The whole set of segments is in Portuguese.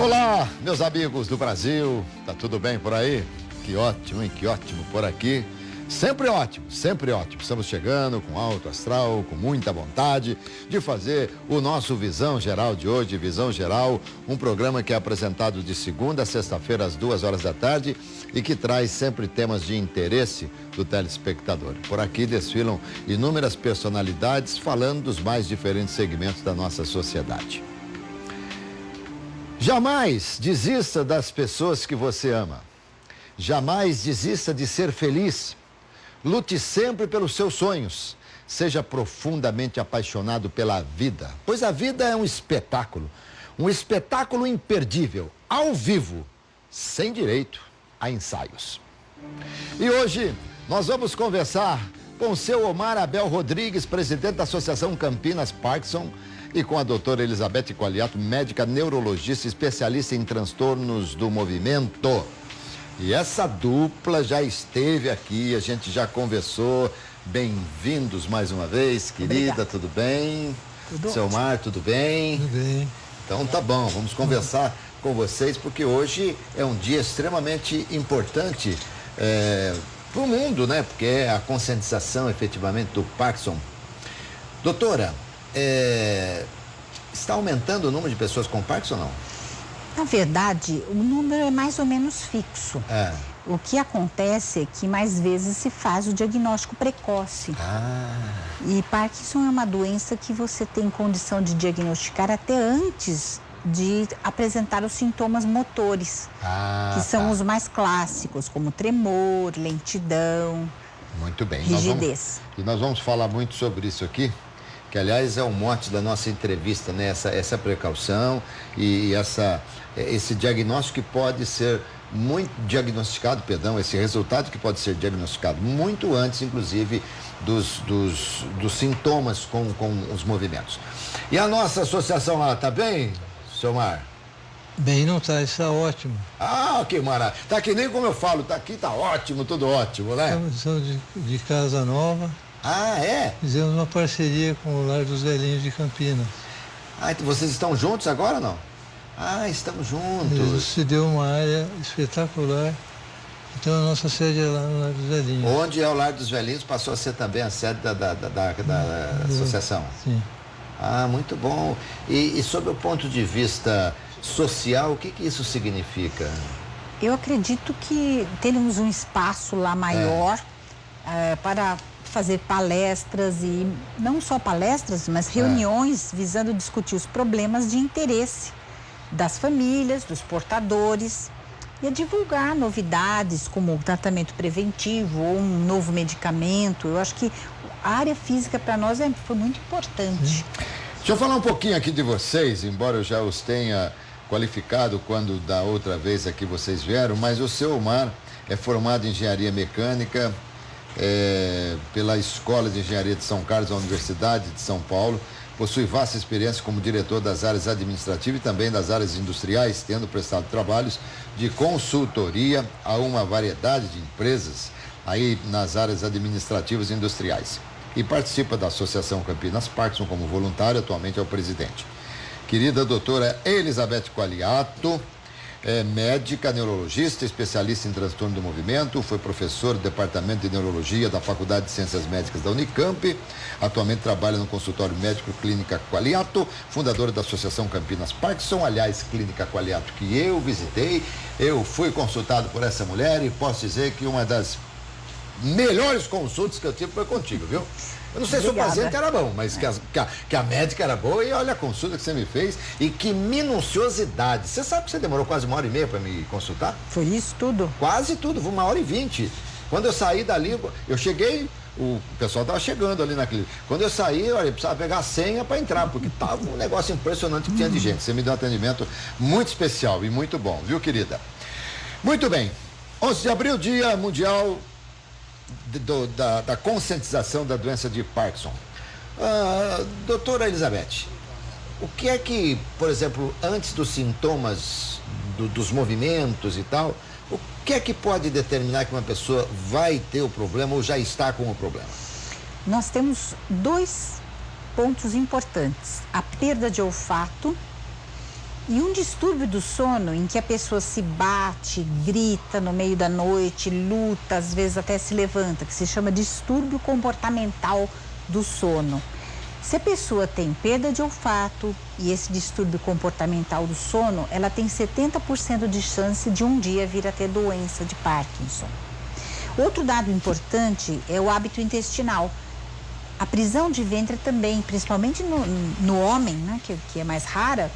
Olá, meus amigos do Brasil, tá tudo bem por aí? Que ótimo, hein? Que ótimo por aqui. Sempre ótimo, sempre ótimo. Estamos chegando com alto astral, com muita vontade de fazer o nosso Visão Geral de hoje. Visão Geral, um programa que é apresentado de segunda a sexta-feira às 2 horas da tarde e que traz sempre temas de interesse do telespectador. Por aqui desfilam inúmeras personalidades falando dos mais diferentes segmentos da nossa sociedade. Jamais desista das pessoas que você ama. Jamais desista de ser feliz. Lute sempre pelos seus sonhos. Seja profundamente apaixonado pela vida, pois a vida é um espetáculo imperdível, ao vivo, sem direito a ensaios. E hoje nós vamos conversar com o seu Omar Abel Rodrigues, presidente da Associação Campinas Parkinson, e com a doutora Elizabeth Qualiato, médica neurologista especialista em transtornos do movimento. E essa dupla já esteve aqui, a gente já conversou. Bem-vindos mais uma vez, querida. Obrigada. Tudo bem? Tudo Seu ótimo. Mar, tudo bem? Tudo bem. Então tá bom, vamos conversar com vocês, porque hoje é um dia extremamente importante para o mundo, né? Porque é a conscientização efetivamente do Parkinson. Doutora, está aumentando o número de pessoas com Parkinson ou não? Na verdade, o número é mais ou menos fixo. O que acontece é que mais vezes se faz o diagnóstico precoce. E Parkinson é uma doença que você tem condição de diagnosticar até antes de apresentar os sintomas motores, que são os mais clássicos, como tremor, lentidão, muito bem. Rigidez. Nós vamos falar muito sobre isso aqui, que aliás é o mote da nossa entrevista, né? Essa precaução e esse diagnóstico que pode ser esse resultado que pode ser diagnosticado muito antes, inclusive, dos sintomas com os movimentos. E a nossa associação lá, tá bem, seu Mar? Bem, não tá, está ótimo. Que maravilha. Tá que nem como eu falo, tá aqui, tá ótimo, tudo ótimo, né? Estamos de casa nova. Fizemos uma parceria com o Lar dos Velhinhos de Campinas. Então vocês estão juntos agora ou não? Estamos juntos. Isso se deu uma área espetacular. Então a nossa sede é lá no Lar dos Velhinhos. Onde é o Lar dos Velhinhos passou a ser também a sede da associação. Sim. Muito bom. E sob o ponto de vista social, o que isso significa? Eu acredito que teremos um espaço lá maior para fazer palestras, e não só palestras, mas reuniões visando discutir os problemas de interesse das famílias, dos portadores, e a divulgar novidades como o tratamento preventivo ou um novo medicamento. Eu acho que a área física para nós foi muito importante. Deixa eu falar um pouquinho aqui de vocês, embora eu já os tenha qualificado quando da outra vez aqui vocês vieram, mas o seu Omar é formado em engenharia mecânica pela Escola de Engenharia de São Carlos da Universidade de São Paulo. Possui vasta experiência como diretor das áreas administrativas e também das áreas industriais, tendo prestado trabalhos de consultoria a uma variedade de empresas aí nas áreas administrativas e industriais. E participa da Associação Campinas Parkinson como voluntário, atualmente é o presidente. Querida doutora Elizabeth Qualiato, médica, neurologista, especialista em transtorno do movimento, foi professor do Departamento de Neurologia da Faculdade de Ciências Médicas da Unicamp, atualmente trabalha no consultório médico Clínica Qualiato, fundadora da Associação Campinas Parkinson, aliás, Clínica Qualiato que eu visitei, eu fui consultado por essa mulher e posso dizer que uma das melhores consultas que eu tive foi contigo, viu? Eu não sei se o paciente era bom, mas que a médica era boa, e olha a consulta que você me fez e que minuciosidade. Você sabe que você demorou quase 1h30 para me consultar? Foi isso tudo? Quase tudo, foi 1h20. Quando eu saí dali, eu cheguei, o pessoal estava chegando ali naquele. Quando eu saí, olha, eu precisava pegar a senha para entrar, porque estava um negócio impressionante que tinha de gente. Você me deu um atendimento muito especial e muito bom, viu, querida? Muito bem. 11 de abril, Dia Mundial da conscientização da doença de Parkinson. Doutora Elizabeth, o que é que, por exemplo, antes dos sintomas dos movimentos e tal, o que é que pode determinar que uma pessoa vai ter o problema ou já está com o problema? Nós temos 2 pontos importantes: a perda de olfato E um distúrbio do sono em que a pessoa se bate, grita no meio da noite, luta, às vezes até se levanta, que se chama distúrbio comportamental do sono. Se a pessoa tem perda de olfato e esse distúrbio comportamental do sono, ela tem 70% de chance de um dia vir a ter doença de Parkinson. Outro dado importante é o hábito intestinal. A prisão de ventre também, principalmente no homem, né, que é mais rara,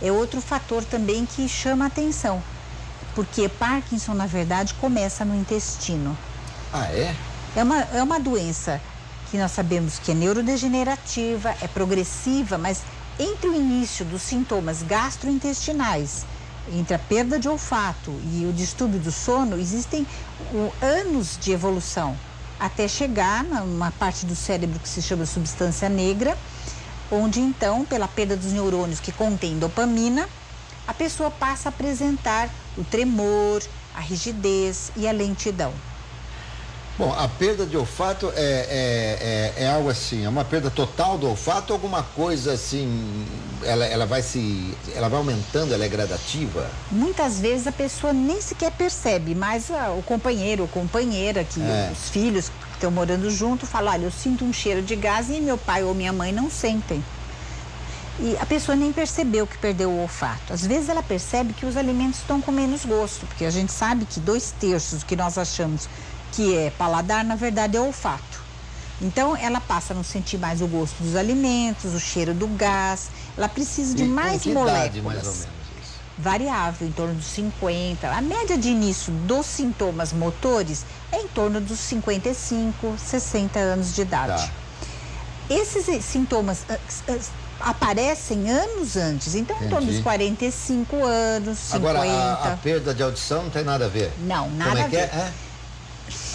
é outro fator também que chama a atenção. Porque Parkinson, na verdade, começa no intestino. Ah, é? É uma doença que nós sabemos que é neurodegenerativa, é progressiva, mas entre o início dos sintomas gastrointestinais, entre a perda de olfato e o distúrbio do sono, existem anos de evolução, até chegar numa parte do cérebro que se chama substância negra, onde então, pela perda dos neurônios que contém dopamina, a pessoa passa a apresentar o tremor, a rigidez e a lentidão. Bom, a perda de olfato é algo assim, é uma perda total do olfato ou alguma coisa assim, ela vai aumentando, ela é gradativa? Muitas vezes a pessoa nem sequer percebe, mas o companheiro ou companheira, os filhos que estão morando junto, falam, olha, eu sinto um cheiro de gás e meu pai ou minha mãe não sentem. E a pessoa nem percebeu que perdeu o olfato. Às vezes ela percebe que os alimentos estão com menos gosto, porque a gente sabe que 2/3 do que nós achamos que é paladar, na verdade é olfato. Então, ela passa a não sentir mais o gosto dos alimentos, o cheiro do gás. Ela precisa de mais moléculas. Idade, mais ou menos isso? Variável, em torno dos 50. A média de início dos sintomas motores é em torno dos 55, 60 anos de idade. Tá. Esses sintomas aparecem anos antes, então em torno dos 45 anos, 50. Agora, a perda de audição não tem nada a ver? Não, nada a ver.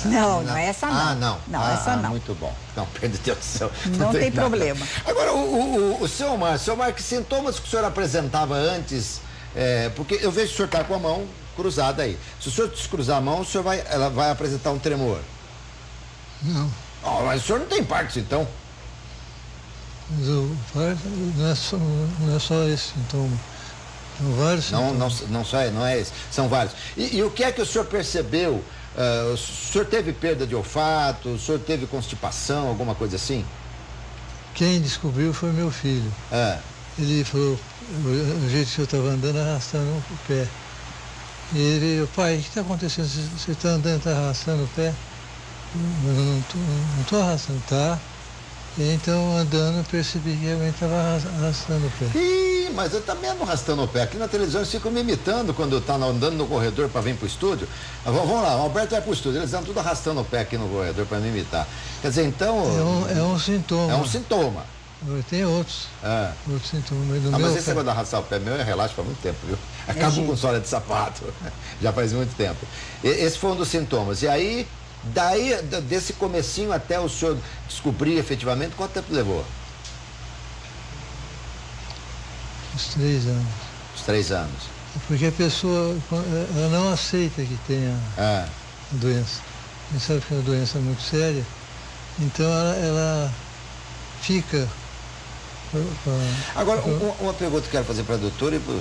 Não, essa não. Ah, não. Essa não. Muito bom. Não, perda de audição. Não tem problema. Agora, o seu Omar, que sintomas que o senhor apresentava antes? Porque eu vejo que o senhor está com a mão cruzada aí. Se o senhor descruzar a mão, ela vai apresentar um tremor? Não. Oh, mas o senhor não tem Parkinson, então? Mas o Parkinson não é só esse sintoma. São vários sintomas. Não é esse. São vários. E o que é que o senhor percebeu? O senhor teve perda de olfato? O senhor teve constipação, alguma coisa assim? Quem descobriu foi meu filho. Ele falou, o jeito que eu estava andando, arrastando o pé. E ele veio, pai, o que está acontecendo? Você está andando, está arrastando o pé? Eu não estou arrastando, tá? E então, andando, eu percebi que realmente estava arrastando o pé. Ih, mas eu também ando arrastando o pé. Aqui na televisão eles ficam me imitando quando eu estou andando no corredor para vir para o estúdio. Vamos lá, o Alberto vai para o estúdio. Eles andam tudo arrastando o pé aqui no corredor para me imitar. Quer dizer, então... É um sintoma. É um sintoma. Tem outros. Outros sintomas. Mas esse negócio de arrastar o pé meu é relaxo faz muito tempo, viu? Acabo com sola de sapato. Já faz muito tempo. Esse foi um dos sintomas. E aí... Daí, desse comecinho até o senhor descobrir efetivamente, quanto tempo levou? Uns 3 anos. Uns 3 anos. Porque a pessoa, ela não aceita que tenha a doença. A gente sabe que é uma doença muito séria, então ela fica... Agora, uma pergunta que eu quero fazer para a doutora e para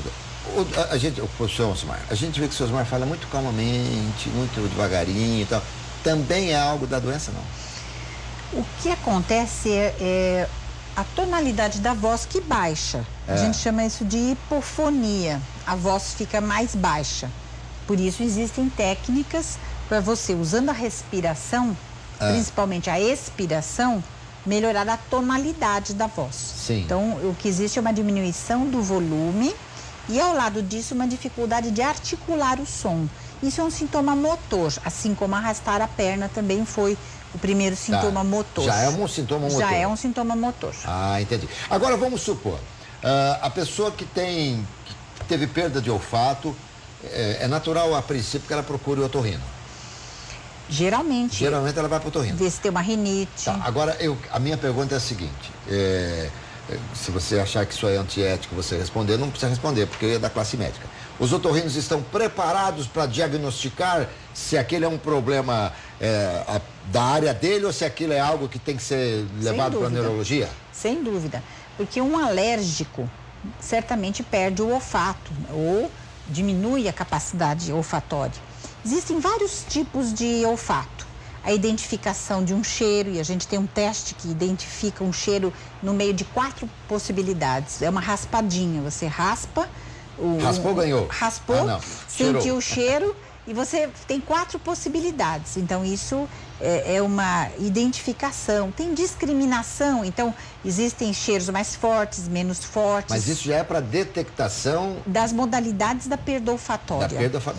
o professor Osmar. A gente vê que o senhor Osmar fala muito calmamente, muito devagarinho e tal. Também é algo da doença, não? O que acontece é a tonalidade da voz que baixa. A gente chama isso de hipofonia. A voz fica mais baixa. Por isso existem técnicas para você, usando a respiração, principalmente a expiração, melhorar a tonalidade da voz. Sim. Então, o que existe é uma diminuição do volume e, ao lado disso, uma dificuldade de articular o som. Isso é um sintoma motor, assim como arrastar a perna também foi o primeiro sintoma motor. Já é um sintoma motor? Já é um sintoma motor. Ah, entendi. Agora, vamos supor, a pessoa que teve perda de olfato, é natural, a princípio, que ela procure o otorrino? Geralmente ela vai para o otorrino. Vê se tem uma rinite. Tá, agora, a minha pergunta é a seguinte, se você achar que isso é antiético, você responder, não precisa responder, porque é da classe médica. Os otorrinos estão preparados para diagnosticar se aquele é um problema da área dele ou se aquilo é algo que tem que ser levado para a neurologia? Sem dúvida. Porque um alérgico, certamente perde o olfato ou diminui a capacidade olfatória. Existem vários tipos de olfato. A identificação de um cheiro, e a gente tem um teste que identifica um cheiro no meio de 4 possibilidades. É uma raspadinha, você raspa... Raspou, ganhou. Raspou, sentiu o cheiro e você tem 4 possibilidades. Então, isso é uma identificação. Tem discriminação, então existem cheiros mais fortes, menos fortes. Mas isso já é para detectação... das modalidades da perda olfatória. Da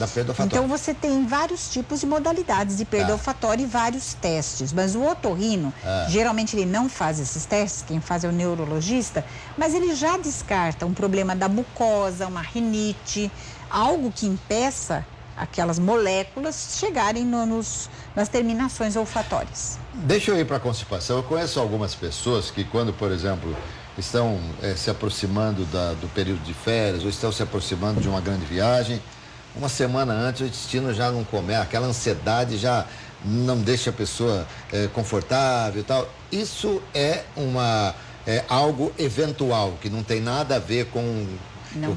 perda olfatória. Então, você tem vários tipos de modalidades de perda olfatória e vários testes. Mas o otorrino, geralmente ele não faz esses testes, quem faz é o neurologista, mas ele já descarta um problema da mucosa, uma rinite, algo que impeça aquelas moléculas chegarem nas terminações olfatórias. Deixa eu ir para a constipação. Eu conheço algumas pessoas que quando, por exemplo, estão se aproximando do período de férias ou estão se aproximando de uma grande viagem, uma semana antes o intestino já não come, aquela ansiedade já não deixa a pessoa confortável e tal. Isso é algo eventual, que não tem nada a ver com...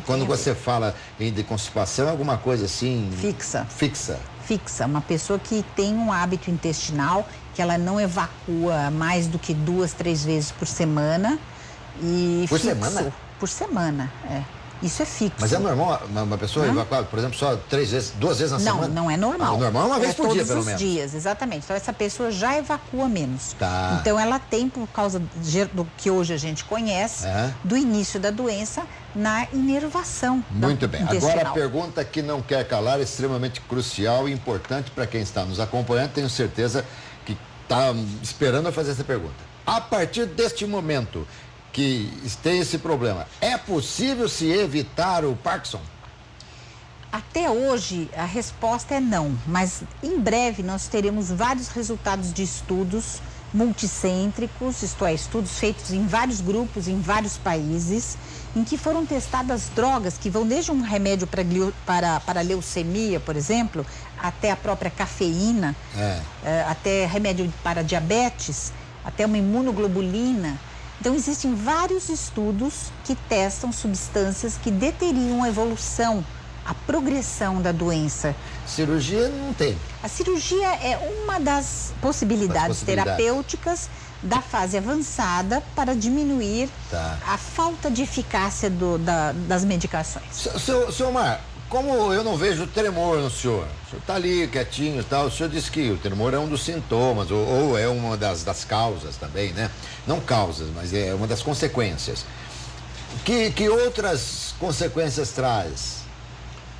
Quando você fala de constipação, é alguma coisa assim... Fixa. Uma pessoa que tem um hábito intestinal, que ela não evacua mais do que 2, 3 vezes por semana. Por semana? Por semana, Isso é fixo. Mas é normal uma pessoa evacuar, por exemplo, só 2 vezes na semana? Não é normal. Normal é uma vez por dia, pelo menos. Todos os dias, exatamente. Então, essa pessoa já evacua menos. Tá. Então, ela tem, por causa do que hoje a gente conhece, do início da doença, na inervação. Muito bem. Agora, a pergunta que não quer calar, é extremamente crucial e importante para quem está nos acompanhando. Tenho certeza que está esperando eu fazer essa pergunta. A partir deste momento que tem esse problema, é possível se evitar o Parkinson? Até hoje, a resposta é não, mas em breve nós teremos vários resultados de estudos multicêntricos, isto é, estudos feitos em vários grupos, em vários países, em que foram testadas drogas que vão desde um remédio para leucemia, por exemplo, até a própria cafeína, até remédio para diabetes, até uma imunoglobulina. Então, existem vários estudos que testam substâncias que deteriam a evolução, a progressão da doença. Cirurgia não tem. A cirurgia é uma das possibilidades terapêuticas da fase avançada para diminuir a falta de eficácia das medicações. Seu Omar, como eu não vejo tremor no senhor, o senhor está ali quietinho e tal, o senhor disse que o tremor é um dos sintomas, ou é uma das causas também, né? Não causas, mas é uma das consequências. Que outras consequências traz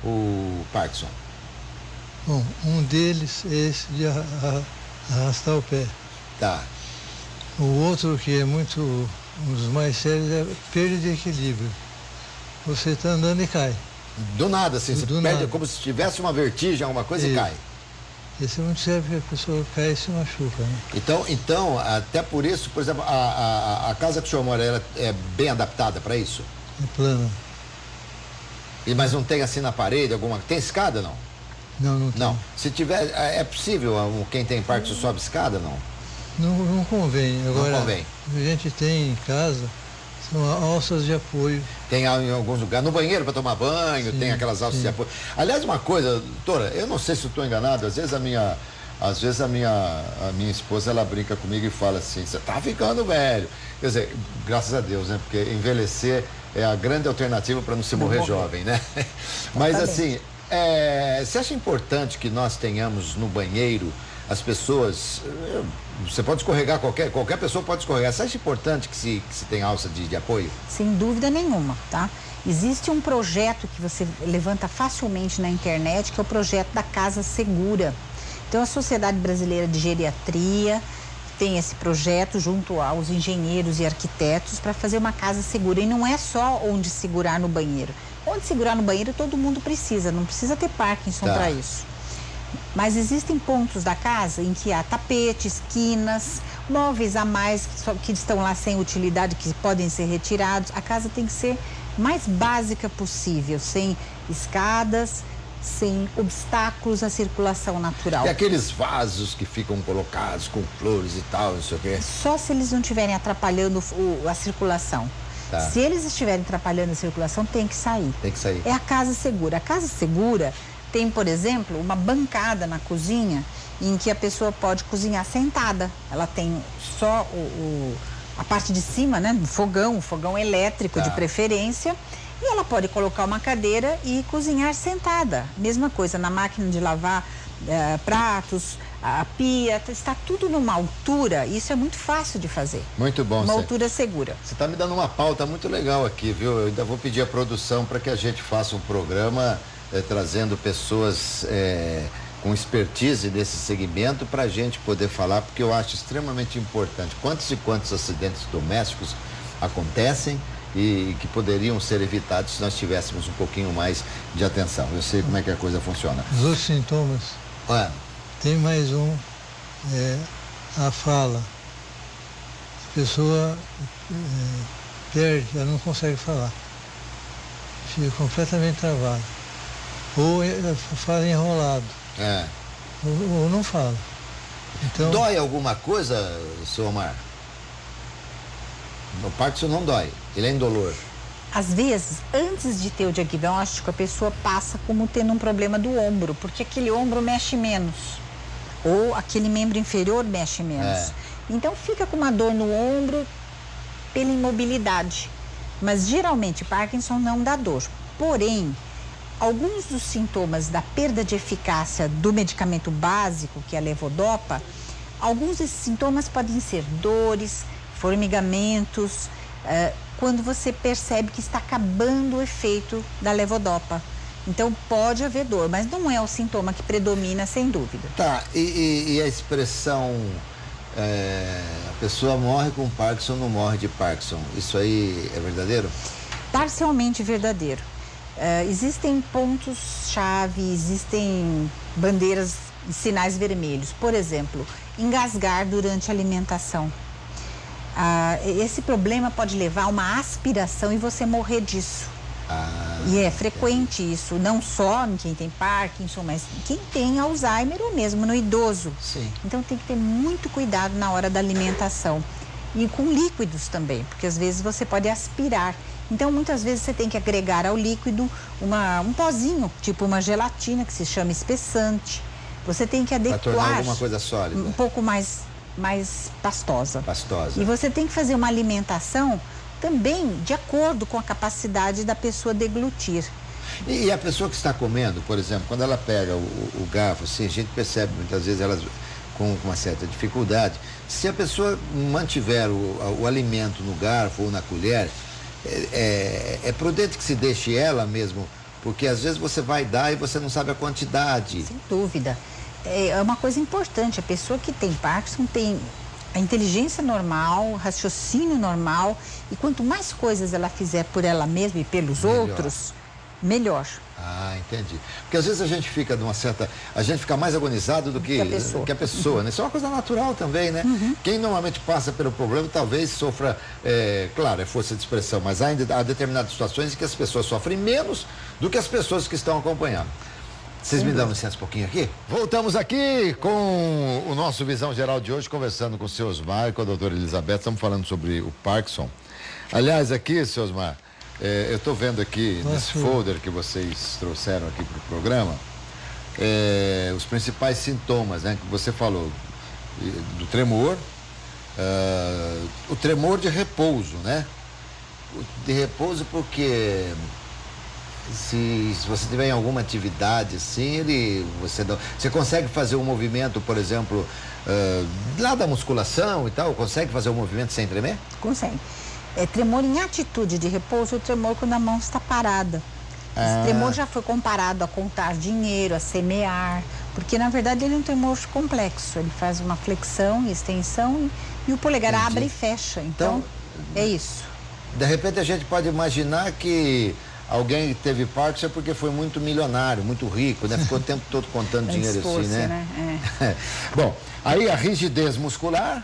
o Parkinson? Bom, um deles é esse de arrastar o pé. Tá. O outro, que é um dos mais sérios, é perda de equilíbrio. Você está andando e cai. Do nada, assim, você perde como se tivesse uma vertigem, alguma coisa e cai. Esse é muito sério, porque a pessoa cai e se machuca, né? Então, até por isso, por exemplo, a casa que o senhor mora, ela é bem adaptada para isso? É plana. Mas não tem assim na parede alguma... Tem escada, não? Não tem. Não. Se tiver, é possível, quem tem Parkinson sobe escada, não? Não convém. Agora, não convém. A gente tem em casa, são alças de apoio. Tem em alguns lugares, no banheiro para tomar banho, tem aquelas alças de apoio. Aliás, uma coisa, doutora, eu não sei se eu estou enganado, às vezes a minha esposa, ela brinca comigo e fala assim, você tá ficando velho. Quer dizer, graças a Deus, né? Porque envelhecer é a grande alternativa para não se morrer jovem, né? Mas assim, você acha importante que nós tenhamos no banheiro as pessoas... Você pode escorregar, qualquer pessoa pode escorregar. Você acha importante que se tenha alça de apoio? Sem dúvida nenhuma, tá? Existe um projeto que você levanta facilmente na internet, que é o projeto da Casa Segura. Então, a Sociedade Brasileira de Geriatria tem esse projeto junto aos engenheiros e arquitetos para fazer uma casa segura. E não é só onde segurar no banheiro. Onde segurar no banheiro todo mundo precisa, não precisa ter Parkinson para isso. Mas existem pontos da casa em que há tapetes, quinas, móveis a mais que estão lá sem utilidade, que podem ser retirados. A casa tem que ser mais básica possível, sem escadas, sem obstáculos à circulação natural. E aqueles vasos que ficam colocados com flores e tal, não sei o quê? Só se eles não estiverem atrapalhando a circulação. Tá. Se eles estiverem atrapalhando a circulação, tem que sair. Tem que sair. É a casa segura. A casa segura tem, por exemplo, uma bancada na cozinha em que a pessoa pode cozinhar sentada. Ela tem só a parte de cima, né, do fogão, o fogão elétrico de preferência, e ela pode colocar uma cadeira e cozinhar sentada. Mesma coisa na máquina de lavar pratos, a pia, está tudo numa altura, isso é muito fácil de fazer. Muito bom. Uma altura segura. Você está me dando uma pauta muito legal aqui, viu? Eu ainda vou pedir a produção para que a gente faça um programa trazendo pessoas com expertise nesse segmento para a gente poder falar, porque eu acho extremamente importante quantos e quantos acidentes domésticos acontecem e que poderiam ser evitados se nós tivéssemos um pouquinho mais de atenção. Eu sei como é que a coisa funciona. Os outros sintomas. Tem mais um, a fala. A pessoa perde, ela não consegue falar. Fica completamente travada. Ou fala enrolado. Ou não fala. Então, dói alguma coisa, seu Omar? O Parkinson não dói, ele é indolor. Às vezes, antes de ter o diagnóstico, a pessoa passa como tendo um problema do ombro, porque aquele ombro mexe menos. Ou aquele membro inferior mexe menos. Então fica com uma dor no ombro pela imobilidade. Mas geralmente Parkinson não dá dor. Porém, alguns dos sintomas da perda de eficácia do medicamento básico, que é a levodopa, alguns desses sintomas podem ser dores, formigamentos, quando você percebe que está acabando o efeito da levodopa. Então pode haver dor, mas não é o sintoma que predomina, sem dúvida. Tá, e a expressão a pessoa morre com Parkinson, não morre de Parkinson, isso aí é verdadeiro? Parcialmente verdadeiro. Existem pontos-chave, existem bandeiras e sinais vermelhos. Por exemplo, engasgar durante a alimentação. Esse problema pode levar a uma aspiração e você morrer disso. E é frequente isso, não só em quem tem Parkinson, mas quem tem Alzheimer ou mesmo no idoso. Sim. Então tem que ter muito cuidado na hora da alimentação. E com líquidos também, porque às vezes você pode aspirar. Então muitas vezes você tem que agregar ao líquido um pozinho, tipo uma gelatina que se chama espessante. Você tem que adequar. Para tornar alguma coisa sólida. Um pouco mais pastosa. Pastosa. E você tem que fazer uma alimentação também de acordo com a capacidade da pessoa deglutir. E a pessoa que está comendo, por exemplo, quando ela pega o garfo, assim, a gente percebe muitas vezes elas com uma certa dificuldade. Se a pessoa mantiver o alimento no garfo ou na colher, é prudente que se deixe ela mesmo, porque às vezes você vai dar e você não sabe a quantidade. Sem dúvida. É uma coisa importante, a pessoa que tem Parkinson tem a inteligência normal, raciocínio normal, e quanto mais coisas ela fizer por ela mesma e pelos outros, melhor. Entendi. Porque às vezes a gente fica a gente fica mais agonizado do que a pessoa, né? Isso é uma coisa natural também, né? Quem normalmente passa pelo problema talvez sofra, claro, é força de expressão, mas há determinadas situações em que as pessoas sofrem menos do que as pessoas que estão acompanhando. Vocês me dão licença um pouquinho aqui? Voltamos aqui com o nosso Visão Geral de hoje, conversando com o seu Osmar e com a doutora Elizabeth. Estamos falando sobre o Parkinson. Aliás, aqui, seu Osmar, eu estou vendo aqui nesse folder que vocês trouxeram aqui para o programa, os principais sintomas, né, que você falou, do tremor, o tremor de repouso, né? De repouso porque... Se você tiver em alguma atividade assim, você consegue fazer um movimento, por exemplo, lá da musculação e tal, consegue fazer um movimento sem tremer? Consegue. Tremor em atitude de repouso, o tremor quando a mão está parada. Esse tremor já foi comparado a contar dinheiro, a semear, porque na verdade ele é um tremor complexo, ele faz uma flexão e extensão e o polegar abre e fecha, então é isso. De repente a gente pode imaginar que alguém que teve Parkinson é porque foi muito milionário, muito rico, né? Ficou o tempo todo contando dinheiro assim, né? Bom, aí a rigidez muscular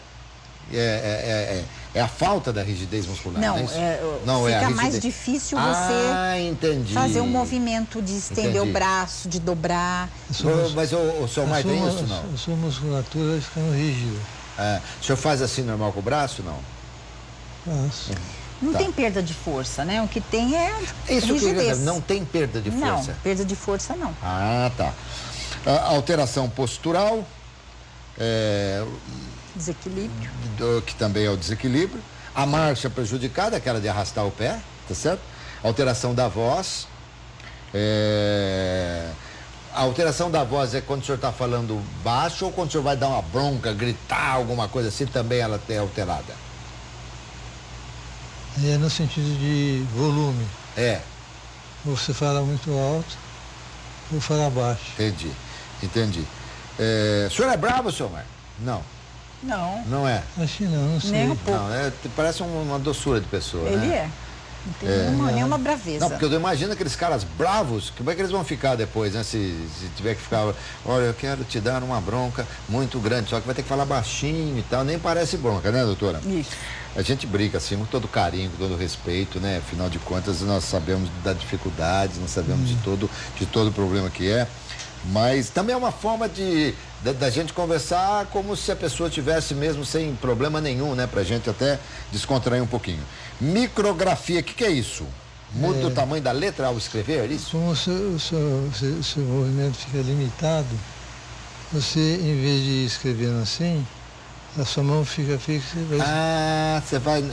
é a falta da rigidez muscular. Não, fica mais difícil você fazer um movimento de estender o braço, de dobrar. Mas o senhor mais tem isso, não? A sua musculatura vai ficando rígida. O senhor faz assim normal com o braço, não? Faço. Não tem perda de força, né? O que tem é Isso rigidez. que não tem perda de força? Não, perda de força não. Ah, tá. Alteração postural. Desequilíbrio. Que também é o desequilíbrio. A marcha prejudicada, aquela de arrastar o pé, tá certo? Alteração da voz. A alteração da voz é quando o senhor está falando baixo ou quando o senhor vai dar uma bronca, gritar, alguma coisa assim, também ela é alterada? É no sentido de volume. Ou você fala muito alto, ou fala baixo. Entendi. O senhor é bravo, senhor Mar? Não. Não. Não é? Acho que não sei. Nem um pouco. Não, parece uma doçura de pessoa, Ele né? Não tem nenhuma braveza. Não, porque eu imagino aqueles caras bravos, como é que eles vão ficar depois, né? Se tiver que ficar, olha, eu quero te dar uma bronca muito grande, só que vai ter que falar baixinho e tal, nem parece bronca, né, doutora? Isso. A gente brinca assim, com todo carinho, com todo respeito, né? Afinal de contas, nós sabemos da dificuldade, nós sabemos de todo o problema que é, mas também é uma forma da gente conversar como se a pessoa tivesse mesmo sem problema nenhum, né? Pra gente até descontrair um pouquinho. Micrografia, o que é isso? Muda o tamanho da letra ao escrever, é isso? Como o seu movimento fica limitado, você, em vez de escrever assim, a sua mão fica fixa. Você vai...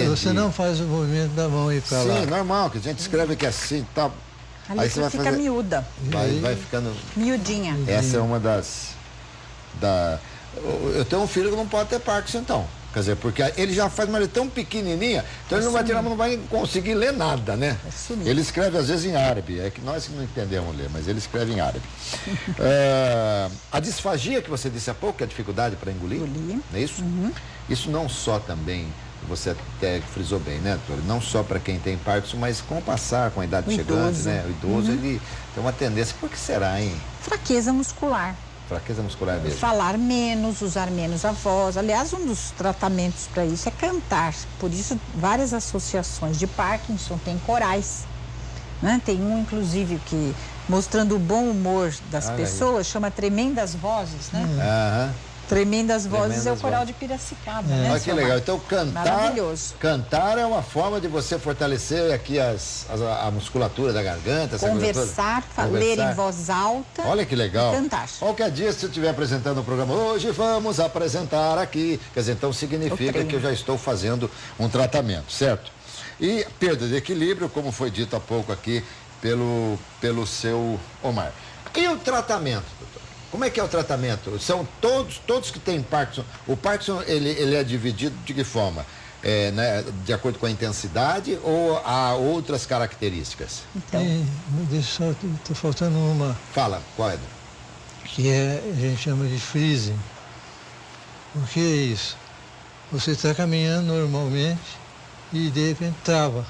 Você não faz o movimento da mão ir para lá. Sim, normal, que a gente escreve que é assim e tal. A letra Aí você vai fica fazer... miúda. Vai ficando... Miudinha. Essa é uma Eu tenho um filho que não pode ter Parkinson, então. Quer dizer, porque ele já faz uma letra tão pequenininha, então ele não vai conseguir ler nada, né? Ele escreve às vezes em árabe, é que nós que não entendemos ler, mas ele escreve em árabe. A disfagia que você disse há pouco, que é a dificuldade para engolir, não é isso? Isso não só também, você até frisou bem, né, doutora? Não só para quem tem Parkinson, mas com o passar, com a idade chegante, né? O idoso, ele tem uma tendência, por que será, hein? Fraqueza muscular. Fraqueza muscular mesmo. Falar menos, usar menos a voz. Aliás, um dos tratamentos para isso é cantar. Por isso, várias associações de Parkinson têm corais. Né? Tem um, inclusive, que mostrando o bom humor das pessoas, chama Tremendas Vozes, né? Tremendas Vozes é o coral de Piracicaba, né? Olha que legal. Então, maravilhoso. Cantar é uma forma de você fortalecer aqui a musculatura da garganta. Conversar, ler em voz alta. Olha que legal. E cantar. Qualquer dia, se eu estiver apresentando o programa, hoje vamos apresentar aqui. Quer dizer, então significa que eu já estou fazendo um tratamento, certo? E perda de equilíbrio, como foi dito há pouco aqui pelo seu Omar. E o tratamento, doutor? Como é que é o tratamento? São todos que têm Parkinson. O Parkinson, ele é dividido de que forma? Né, de acordo com a intensidade ou há outras características? Então. Deixa eu só, está faltando uma. Fala, qual é? Que a gente chama de freezing. O que é isso? Você está caminhando normalmente e de repente trava.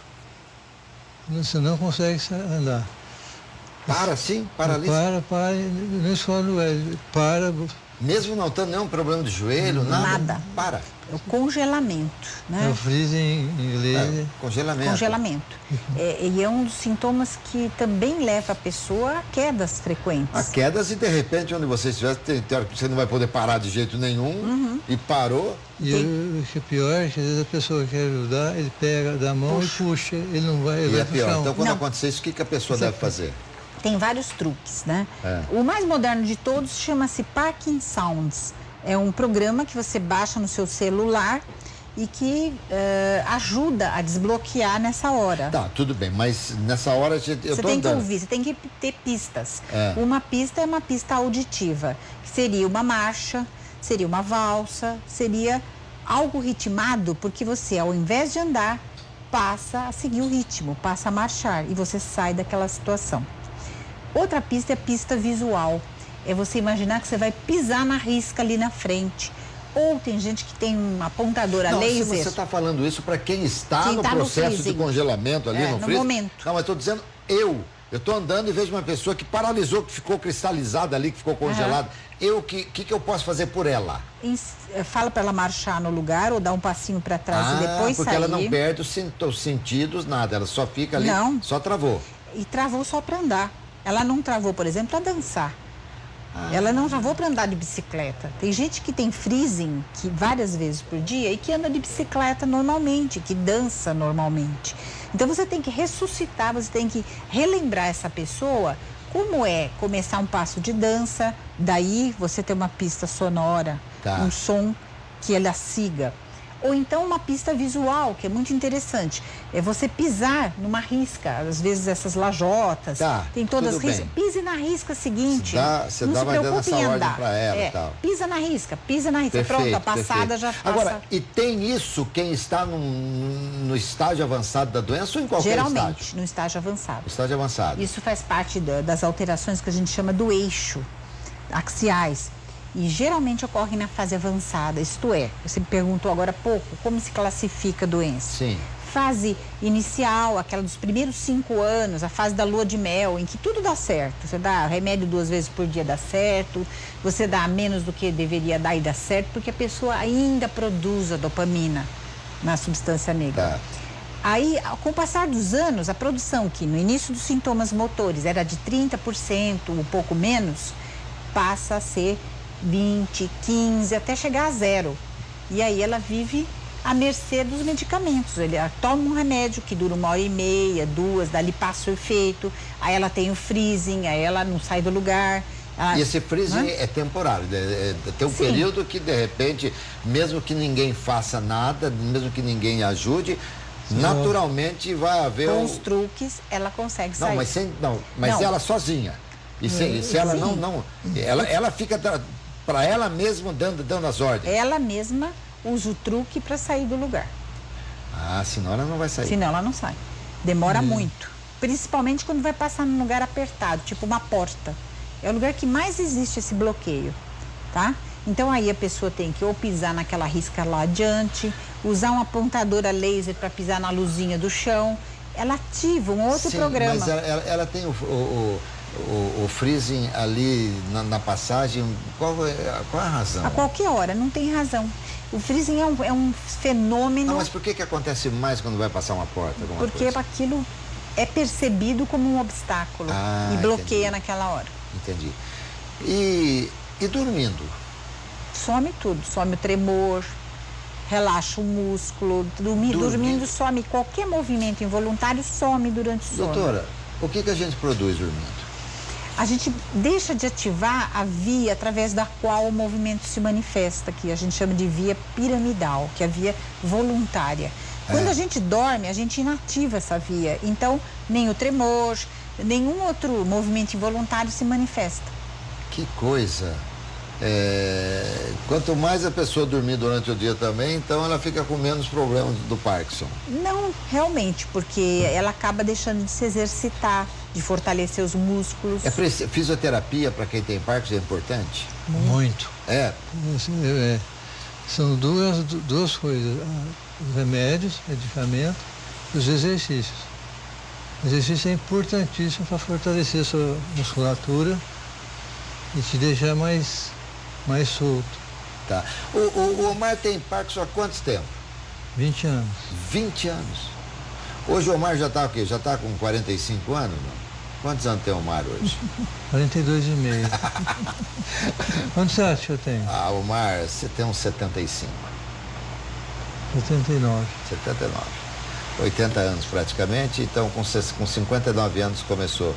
Você não consegue andar. Para sim? Paralisa? Não escolhe o L. Para. Mesmo não tendo nenhum problema de joelho, nada? Nada. Para. É o congelamento, né? É o freezing em inglês. Congelamento. Congelamento. E é um dos sintomas que também leva a pessoa a quedas frequentes. A quedas e de repente onde você estiver, você não vai poder parar de jeito nenhum e parou. E o que é pior é que às vezes a pessoa quer ajudar, ele pega da mão e puxa, ele não vai. E é pior. Então quando acontecer isso, o que a pessoa deve fazer? Tem vários truques, né? O mais moderno de todos chama-se Parkinsounds. É um programa que você baixa no seu celular e que ajuda a desbloquear nessa hora. Tá, tudo bem, mas nessa hora você tem que ouvir, você tem que ter pistas. Uma pista é uma pista auditiva, que seria uma marcha, seria uma valsa, seria algo ritmado, porque você, ao invés de andar, passa a seguir o ritmo, passa a marchar e você sai daquela situação. Outra pista é pista visual. É você imaginar que você vai pisar na risca ali na frente. Ou tem gente que tem uma apontadora laser. Se você está falando isso para quem está no processo de congelamento ali no freezer. Momento. Não, mas estou dizendo eu estou andando e vejo uma pessoa que paralisou, que ficou cristalizada ali, que ficou congelada. O que eu posso fazer por ela? Fala para ela marchar no lugar ou dar um passinho para trás e depois porque sair. Ela não perde os sentidos, nada. Ela só fica ali, só travou. E travou só para andar. Ela não travou, por exemplo, para dançar. Ela não já vou para andar de bicicleta. Tem gente que tem freezing que várias vezes por dia e que anda de bicicleta normalmente, que dança normalmente. Então você tem que ressuscitar, você tem que relembrar essa pessoa como é começar um passo de dança, daí você ter uma pista sonora, um som que ela siga. Ou então uma pista visual, que é muito interessante. É você pisar numa risca, às vezes essas lajotas, tem todas as riscas. Pise na risca seguinte. Você dá mais dando essa ordem para ela e tal. Pisa na risca. Perfeito, pronto, a passada já passa. Agora, e tem isso quem está no estágio avançado da doença ou em qualquer estágio? Geralmente, no estágio avançado. Estágio avançado. Isso faz parte das alterações que a gente chama do eixo, axiais. E geralmente ocorre na fase avançada, isto é, você me perguntou agora há pouco, como se classifica a doença? Sim. Fase inicial, aquela dos primeiros 5 anos, a fase da lua de mel, em que tudo dá certo. Você dá remédio 2 vezes por dia, dá certo. Você dá menos do que deveria dar e dá certo, porque a pessoa ainda produz a dopamina na substância negra. Aí, com o passar dos anos, a produção, que no início dos sintomas motores era de 30%, um pouco menos, passa a ser 20, 15, até chegar a 0. E aí ela vive à mercê dos medicamentos. Ela toma um remédio que dura 1h30, 2, dali passa o efeito, aí ela tem o freezing, aí ela não sai do lugar. E esse freezing é temporário, tem um período que de repente, mesmo que ninguém faça nada, mesmo que ninguém ajude, naturalmente vai haver... Com os truques, ela consegue sair. Mas ela sozinha. E se ela ela fica para ela mesma dando as ordens. Ela mesma usa o truque para sair do lugar. Senão ela não vai sair. Senão ela não sai. Demora muito. Principalmente quando vai passar num lugar apertado, tipo uma porta. É o lugar que mais existe esse bloqueio, tá? Então aí a pessoa tem que ou pisar naquela risca lá adiante, usar uma apontadora laser para pisar na luzinha do chão. Ela ativa um outro programa. Mas ela tem o freezing ali na passagem, qual a razão? A qualquer hora, não tem razão. O freezing é um fenômeno... Mas por que acontece mais quando vai passar uma porta? Porque aquilo é percebido como um obstáculo e bloqueia naquela hora. Entendi. E dormindo? Some tudo, some o tremor, relaxa o músculo, dormindo some, qualquer movimento involuntário some durante o sono. Doutora, o que a gente produz dormindo? A gente deixa de ativar a via através da qual o movimento se manifesta, que a gente chama de via piramidal, que é a via voluntária. Quando a gente dorme, a gente inativa essa via, então nem o tremor, nenhum outro movimento involuntário se manifesta. Que coisa! Quanto mais a pessoa dormir durante o dia também, então ela fica com menos problemas do Parkinson. Não, realmente, porque ela acaba deixando de se exercitar, de fortalecer os músculos. Fisioterapia para quem tem Parkinson é importante? Muito. São duas coisas, os remédios, medicamentos, os exercícios. O exercício é importantíssimo para fortalecer a sua musculatura e te deixar mais solto. Tá. O Omar tem Parkinson há quanto tempo? 20 anos. 20 anos. Hoje o Omar já está o quê? Já está com 45 anos? Não? Quantos anos tem o Omar hoje? 42,5. Quantos você acha que eu tenho? Omar, você tem uns 75. 79. 79. 80 anos praticamente, então com 59 anos começou.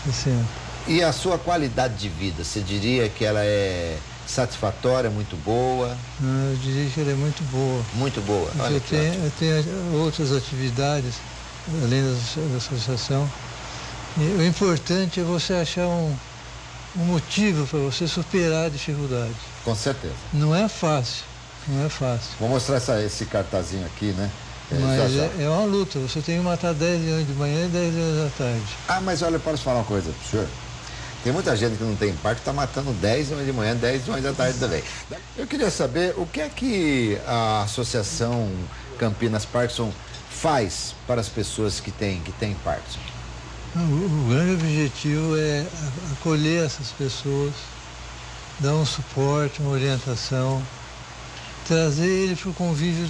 60. E a sua qualidade de vida, você diria que ela é satisfatória, muito boa? Eu diria que ela é muito boa. Muito boa. Olha, eu tenho outras atividades, além da associação. E o importante é você achar um motivo para você superar a dificuldade. Com certeza. Não é fácil. Vou mostrar esse cartazinho aqui, né? Mas é uma luta, você tem que matar 10 leões de manhã e 10 leões da tarde. Mas olha, eu posso falar uma coisa pro senhor? Tem muita gente que não tem Parkinson, está matando 10 leões de manhã, 10 leões da tarde também. Eu queria saber o que é que a Associação Campinas Parkinson faz para as pessoas que têm Parkinson. O grande objetivo é acolher essas pessoas, dar um suporte, uma orientação, trazer ele para o convívio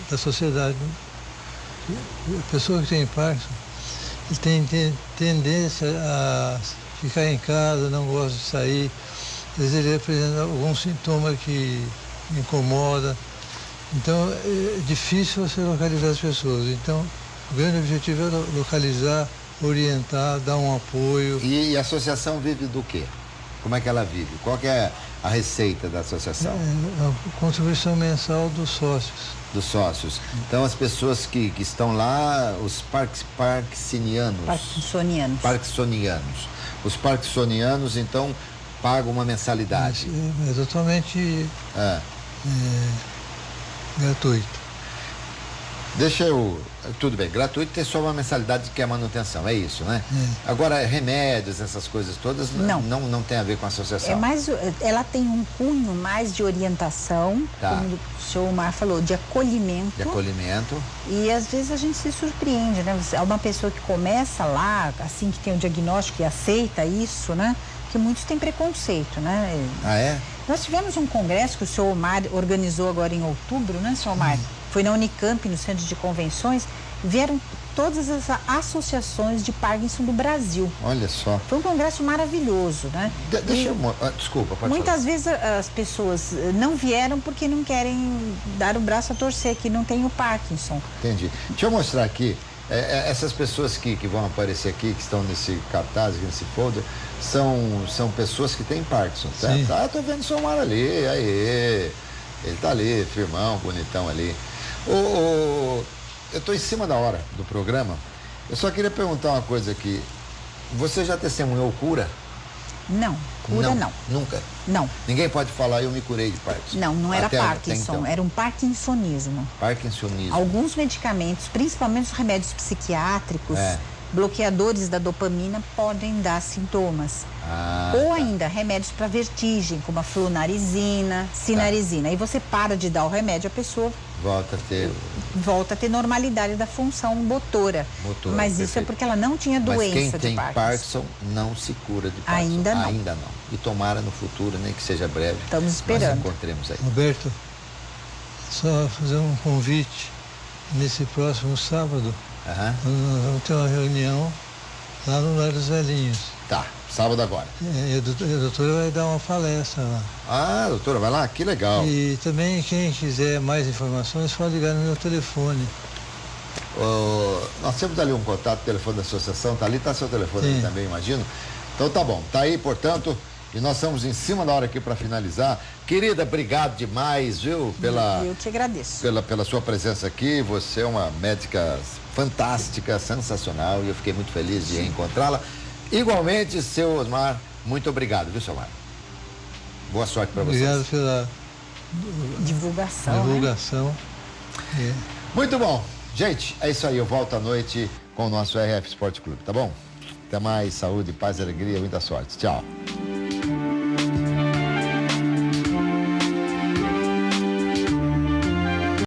da sociedade. A pessoa que tem Parkinson tem tendência a ficar em casa, não gosta de sair. Às vezes ele apresenta algum sintoma que incomoda. Então é difícil você localizar as pessoas. Então o grande objetivo é localizar, orientar, dar um apoio. E a associação vive do quê? Como é que ela vive? Qual que é a receita da associação? A contribuição mensal dos sócios. Dos sócios. Então as pessoas que estão lá, os parkinsonianos. Os parkinsonianos, então, pagam uma mensalidade. É totalmente gratuito. Tudo bem, gratuito tem só uma mensalidade que é a manutenção, é isso, né? Agora, remédios, essas coisas todas, não tem a ver com a associação. Ela tem um cunho mais de orientação, como o senhor Omar falou, de acolhimento. E às vezes a gente se surpreende, né? É uma pessoa que começa lá, assim que tem o diagnóstico e aceita isso, né? Porque muitos têm preconceito, né? Ah, é? Nós tivemos um congresso que o senhor Omar organizou agora em outubro, né, senhor Omar? Foi na Unicamp, no Centro de Convenções, vieram todas as associações de Parkinson do Brasil. Olha só. Foi um congresso maravilhoso, né? Desculpa, pode muitas vezes as pessoas não vieram porque não querem dar o braço a torcer, que não tem o Parkinson. Entendi. Deixa eu mostrar aqui. Essas pessoas que vão aparecer aqui, que estão nesse cartaz, nesse folder, são pessoas que têm Parkinson, certo? Sim. Tô vendo o seu Omar ali, aí. Ele tá ali, firmão, bonitão ali. Eu tô em cima da hora do programa. Eu só queria perguntar uma coisa aqui. Você já testemunhou cura? Não, cura não. Nunca? Não. Ninguém pode falar, eu me curei de Parkinson? Não era Parkinson, então. Era um parkinsonismo. Parkinsonismo. Alguns medicamentos, principalmente os remédios psiquiátricos, bloqueadores da dopamina, podem dar sintomas. Ou ainda remédios para vertigem, como a flunarizina, sinarizina. Aí você para de dar o remédio, a pessoa volta a ter normalidade da função motora. Mas isso é porque ela não tinha doença de Parkinson. Quem tem Parkinson não se cura de Parkinson. Ainda não. E tomara no futuro, nem que seja breve. Estamos esperando. Nós encontremos aí. Roberto, só fazer um convite. Nesse próximo sábado, nós vamos ter uma reunião lá no Lar dos Velhinhos. Tá, sábado agora. E a doutora vai dar uma palestra lá. Ah, doutora, vai lá? Que legal. E também quem quiser mais informações pode ligar no meu telefone. Nós temos ali um contato, telefone da associação, tá ali, tá seu telefone ali também, imagino. Então tá bom, tá aí, portanto, e nós estamos em cima da hora aqui para finalizar. Querida, obrigado demais, viu? Eu te agradeço. Pela sua presença aqui. Você é uma médica fantástica, sensacional, e eu fiquei muito feliz de encontrá-la. Igualmente, seu Osmar, muito obrigado, viu, seu Osmar? Boa sorte para vocês. Obrigado pela divulgação. Né? Muito bom. Gente, é isso aí. Eu volto à noite com o nosso RF Esporte Clube, tá bom? Até mais. Saúde, paz, alegria, muita sorte. Tchau.